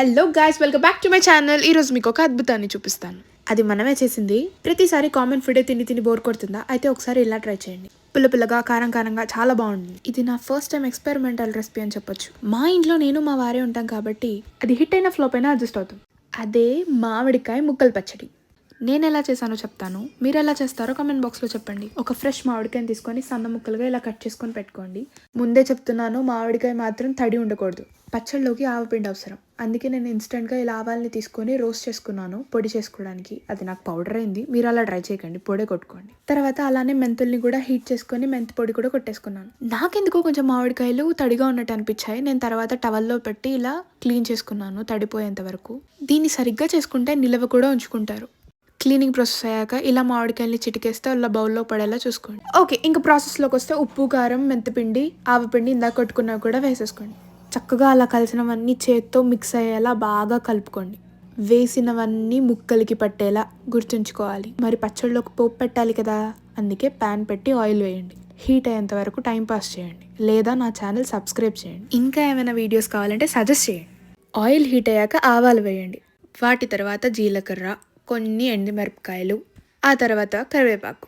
Hello guys, welcome back to my channel. ఈరోజు మీకు ఒక అద్భుతాన్ని చూపిస్తాను. అది మనమే చేసింది. ప్రతిసారి కామన్ ఫుడే తిని తిని బోర్ కొడుతుందా? అయితే ఒకసారి ఇలా ట్రై చేయండి. పుల్ల పుల్లగా, కారం కారంగా చాలా బాగుంటుంది. ఇది నా ఫస్ట్ టైం ఎక్స్పెరిమెంటల్ రెసిపీ అని చెప్పొచ్చు. మా ఇంట్లో నేను మా వారే ఉంటాం కాబట్టి అది హిట్ అయినా ఫ్లాప్ అయినా అడ్జస్ట్ అవుతాం. అదే మామిడికాయ ముక్కలు పచ్చడి. నేను ఎలా చేశానో చెప్తాను, మీరు ఎలా చేస్తారో కామెంట్ బాక్స్లో చెప్పండి. ఒక ఫ్రెష్ మామిడికాయని తీసుకొని సన్న ముక్కలుగా ఇలా కట్ చేసుకొని పెట్టుకోండి. ముందే చెప్తున్నాను, మామిడికాయ మాత్రం తడి ఉండకూడదు. పచ్చళ్ళలోకి ఆవపిండి అవసరం. అందుకే నేను ఇన్స్టెంట్గా ఇలా ఆవాల్ని తీసుకొని రోస్ట్ చేసుకున్నాను పొడి చేసుకోవడానికి. అది నాకు పౌడర్ అయింది, మీరు అలా ట్రై చేయకండి, పొడి కొట్టుకోండి. తర్వాత అలానే మెంతుల్ని కూడా హీట్ చేసుకొని మెంతి పొడి కూడా కొట్టేసుకున్నాను. నాకెందుకో కొంచెం మామిడికాయలు తడిగా ఉన్నట్టు అనిపించాయి. నేను తర్వాత టవల్లో పెట్టి ఇలా క్లీన్ చేసుకున్నాను తడిపోయేంత వరకు. దీన్ని సరిగ్గా చేసుకుంటే నిల్వ కూడా ఉంచుకుంటారు. క్లీనింగ్ ప్రాసెస్ అయ్యాక ఇలా మామిడికాయల్ని చిటికేస్తే అలా బౌల్లో పడేలా చూసుకోండి. ఓకే, ఇంకా ప్రాసెస్లోకి వస్తే ఉప్పు, కారం, మెంతిపిండి, ఆవపిండి ఇందాక కొట్టుకున్నా కూడా వేసేసుకోండి. చక్కగా అలా కలిసినవన్నీ చేత్తో మిక్స్ అయ్యేలా బాగా కలుపుకోండి. వేసినవన్నీ ముక్కలకి పట్టేలా గుర్తుంచుకోవాలి. మరి పచ్చళ్ళలోకి పోపు పెట్టాలి కదా, అందుకే ప్యాన్ పెట్టి ఆయిల్ వేయండి. హీట్ అయ్యేంత వరకు టైం పాస్ చేయండి, లేదా నా ఛానల్ సబ్స్క్రైబ్ చేయండి. ఇంకా ఏమైనా వీడియోస్ కావాలంటే సజెస్ట్ చేయండి. ఆయిల్ హీట్ అయ్యాక ఆవాలు వేయండి. వాటి తర్వాత జీలకర్ర, కొన్ని ఎండుమిరపకాయలు, ఆ తర్వాత కరివేపాకు.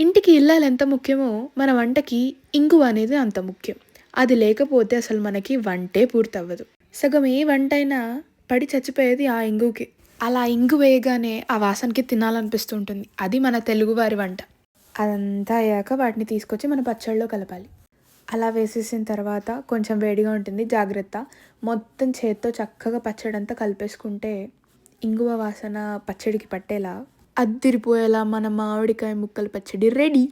ఇంటికి ఇల్లాలు ఎంత ముఖ్యమో మన వంటకి ఇంగువ అనేది అంత ముఖ్యం. అది లేకపోతే అసలు మనకి వంటే పూర్తవ్వదు. సగం ఏ వంట అయినా పడి చచ్చిపోయేది ఆ ఇంగుకి. అలా ఇంగు వేయగానే ఆ వాసనకి తినాలనిపిస్తుంటుంది. అది మన తెలుగువారి వంట. అదంతా అయ్యాక వాటిని తీసుకొచ్చి మన పచ్చళ్ళలో కలపాలి. అలా వేసేసిన తర్వాత కొంచెం వేడిగా ఉంటుంది, జాగ్రత్త. మొత్తం చేత్తో చక్కగా పచ్చడంతా కలిపేసుకుంటే ఇంగువ వాసన పచ్చడికి పట్టేలా అద్దిరిపోయేలా మన మామిడికాయ ముక్కలు పచ్చడి రెడీ.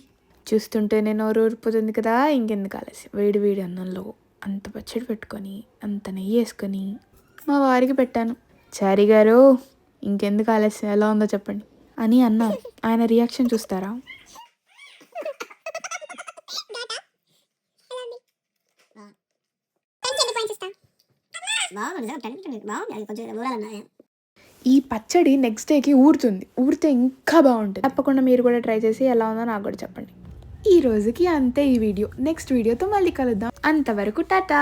చూస్తుంటేనే నోరు ఊరిపోతుంది కదా. ఇంకెందుకు ఆలస్యం, వేడి వేడి అన్నంలో అంత పచ్చడి పెట్టుకొని అంత నెయ్యి వేసుకొని మా వారికి పెట్టాను. చారి గారు, ఇంకెందుకు ఆలస్యం, ఎలా ఉందో చెప్పండి అని అన్నాను. ఆయన రియాక్షన్ చూస్తారా? ఈ పచ్చడి నెక్స్ట్ డేకి ఊరుతుంది. ఊరితే ఇంకా బాగుంటుంది. తప్పకుండా మీరు కూడా ట్రై చేసి ఎలా ఉందో నాకు కూడా చెప్పండి. ఈ రోజుకి అంతే ఈ వీడియో. నెక్స్ట్ వీడియోతో మళ్ళీ కలుద్దాం. అంతవరకు టాటా.